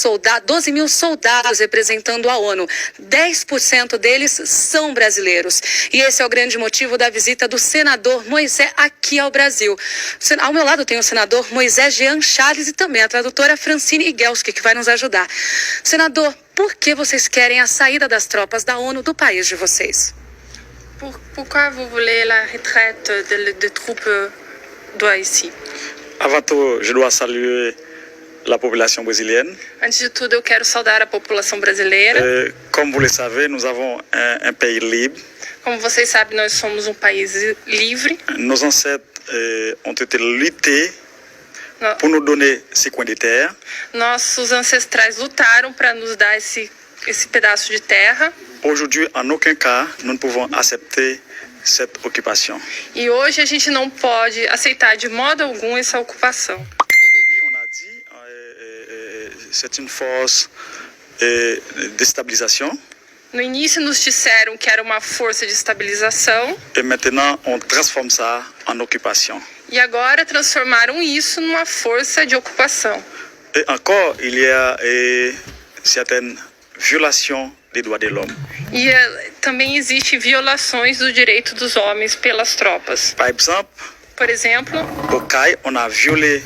12 mil soldados representando a ONU. 10% deles são brasileiros. E esse é o grande motivo da visita do senador Moisés aqui ao Brasil. Ao meu lado tem o senador Moisés Jean Charles e também a tradutora Francine Igelski, que vai nos ajudar. Senador, por que vocês querem a saída das tropas da ONU do país de vocês? Pourquoi vous voulez la retraite des troupes do Haïti? Avant tout, je dois saluer la population brésilienne. Antes de tudo, eu quero saudar a população brasileira. Comme vous le savez, nous avons un pays libre. Como vocês sabem, nós somos um país livre. Nos ancêtres ont été luttés pour nous donner ces coins de terre. Nossos ancestrais lutaram para nos dar esse pedaço de terra. Aujourd'hui, en aucun cas, nous ne pouvons accepter cette occupation. E hoje a gente não pode aceitar de modo algum essa ocupação. Au début, on a dit c'est une force de déstabilisation. No início nos disseram que era uma força de estabilização. Et maintenant, on transforme ça en occupation. E agora transformaram isso numa força de ocupação. Et encore, il y a certaines violations des droits de l'homme. E também existem violações do direito dos homens pelas tropas. Par exemple, Por exemplo, au CAI, on a violé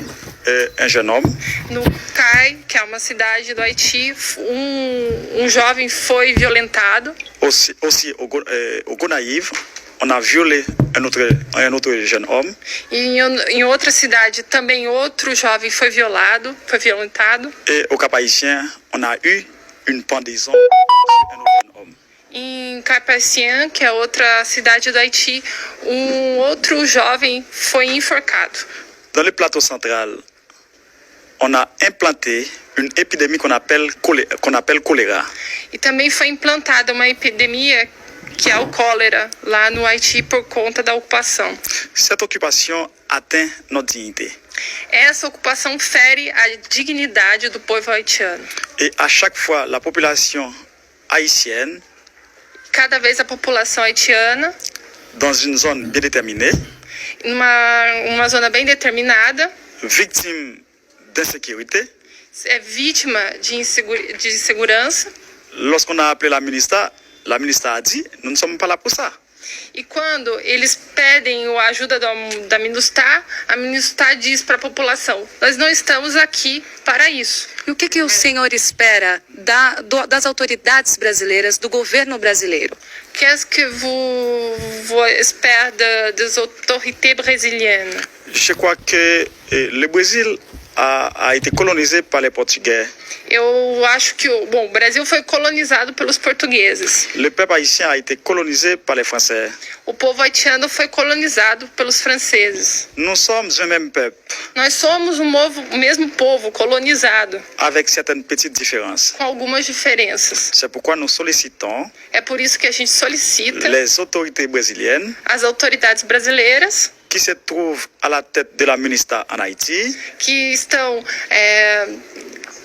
un jeune homme. no CAI, que é uma cidade do Haiti, um jovem foi violentado. Aussi au Gonaïve, on a violé un autre jeune homme. E em outra cidade também outro jovem foi violentado. Et au Cap-Haïtien, on a eu une pendaison sur un autre jeune homme. Em Cap-Haïtien, que é outra cidade do Haiti, um outro jovem foi enforcado. Dans le plateau central, on a implanté une épidémie qu'on appelle choléra. E também foi implantada uma epidemia que é o cólera lá no Haiti por conta da ocupação. Cette occupation atteint notre dignité. Essa ocupação fere a dignidade do povo haitiano. Et à chaque fois, la population haïtienne, Cada vez a população haitiana, dans une zone bien déterminée, uma zona bem determinada, victime d'insécurité, é vítima de insegurança. lorsqu'on a appelé la ministre a dit, nous ne sommes pas là pour ça. E quando eles pedem a ajuda da MINUSTAH, a MINUSTAH diz para a população: nós não estamos aqui para isso. E o que o senhor espera das autoridades brasileiras, do governo brasileiro? Qu'est-ce que vous espérez des autorités brésiliennes? Je crois que le Brésil a été colonisé par les Portugais. Eu acho que o Brasil foi colonizado pelos portugueses. Le peuple haïtien a été colonisé par les Français. O povo haitiano foi colonizado pelos franceses. Nous sommes un même peuple, Nós somos o mesmo povo colonizado, avec certaines petites différences. com algumas diferenças. C'est pourquoi nous sollicitons É por isso que a gente solicita les autorités brésiliennes as autoridades brasileiras qui se trouvent à la tête de la MINUSTAH en Haïti, que estão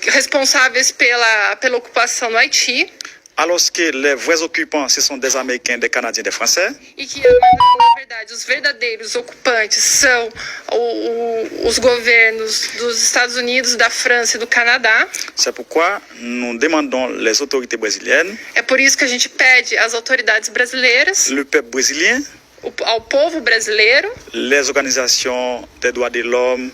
responsáveis pela ocupação no Haiti, alors que les vrais occupants, ce sont des Américains, des Canadiens, des Français, e que, na verdade, os verdadeiros ocupantes são os governos dos Estados Unidos, da França e do Canadá. c'est pourquoi nous demandons les autorités brésiliennes, É por isso que a gente pede às autoridades brasileiras, le peuple brésilien, ao povo brasileiro, les organisations des droits de l'homme,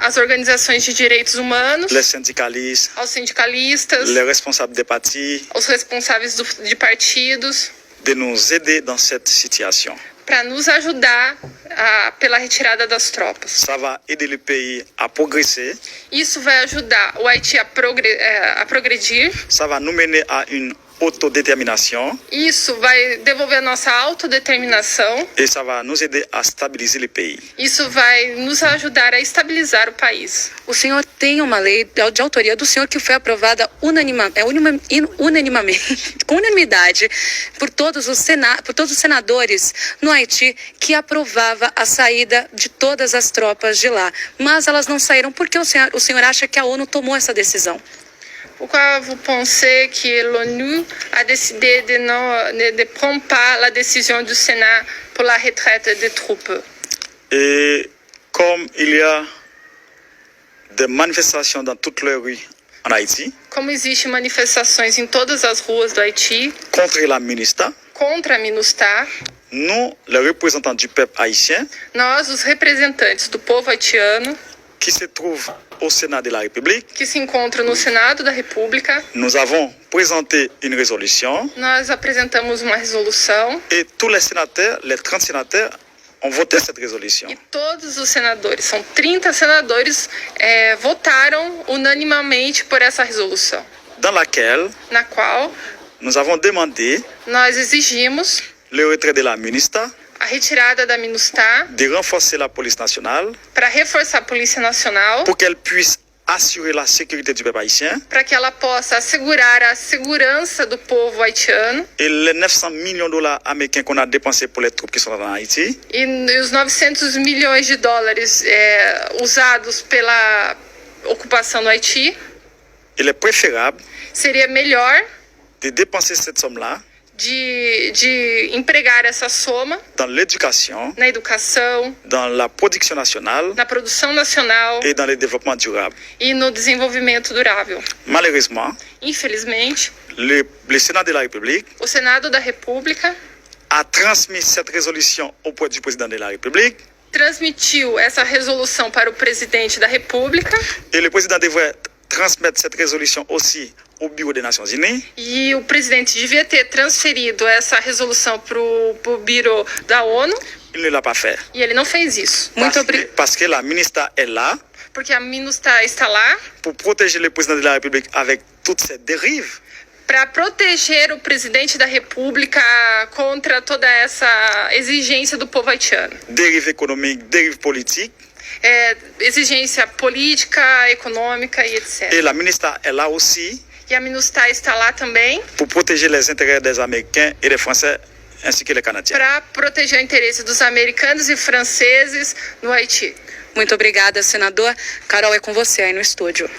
às organizações de direitos humanos, les syndicalistes, aos sindicalistas, les responsables des partis, aos responsáveis de partidos, de nous aider dans cette situation. para nos ajudar pela retirada das tropas. Ça va aider le pays à progresser, Isso vai ajudar o Haiti a progredir. ça va nous mener à une autodétermination Isso vai devolver a nossa autodeterminação. et ça va nous aider à stabiliser le pays. Isso vai nos ajudar a estabilizar o país. O senhor tem uma lei de autoria do senhor que foi aprovada unanimamente, com unanimidade, por todos os senadores no Haiti, que aprovava a saída de todas as tropas de lá. Mas elas não saíram porque o senhor acha que a ONU tomou essa decisão. Pourquoi vous pensez que l'ONU a décidé de prendre pas la décision du Sénat pour la retraite des troupes? Et comme il y a des manifestations dans toutes les rues en Haïti Como existem manifestações em todas as ruas do Haiti contre la MINUSTAH, contra a MINUSTAH, nous, les représentants du peuple haïtien, nós, os representantes do povo haitiano, qui se trouvent au Sénat de la République, que se encontram no Senado da República, nous avons présenté une résolution nós apresentamos uma resolução et tous les sénateurs, les 30 sénateurs, ont voté cette résolution. e todos os senadores, são 30 senadores, votaram unanimamente por essa resolução, Dans laquelle na qual nous avons demandé nós exigimos le retrait de la MINUSTAH, a retirada da MINUSTAH de renforcer la police nationale para reforçar a Polícia Nacional, pour qu'elle puisse assurer la sécurité du peuple haïtien para que ela possa assegurar a segurança do povo haitiano et les 900 millions de dollars américains qu'on a dépensés pour les troupes qui sont en Haïti, e os 900 milhões de dólares usados pela ocupação do Haiti. il est préférable Seria melhor de dépenser cette somme-là de empregar essa soma dans l'éducation, na educação, dans la production nationale na produção nacional et dans le développement durable. e no desenvolvimento durável. Malheureusement, Infelizmente, le Sénat de la République o Senado da República a transmis cette résolution auprès du président de la République transmitiu essa resolução para o presidente da República et le président devrait transmettre cette résolution aussi au Bureau des Nations Unies. e o presidente devia ter transferido essa resolução para o Bureau da ONU Il ne l'a pas fait. e ele não fez isso. Parce que la ministre est là Porque a MINUSTAH está lá pour protéger le président de la République avec toutes ces dérives. para proteger o presidente da República contra toda essa exigência do povo haitiano. Dérives économiques, dérives politiques. Exigência política, econômica e etc. Et la ministre est là aussi E a MINUSTAH está lá também pour protéger les intérêts des Américains et des Français ainsi que les Canadiens. para proteger o interesse dos americanos e franceses no Haiti. Muito obrigada, senador. Carol, é com você aí no estúdio.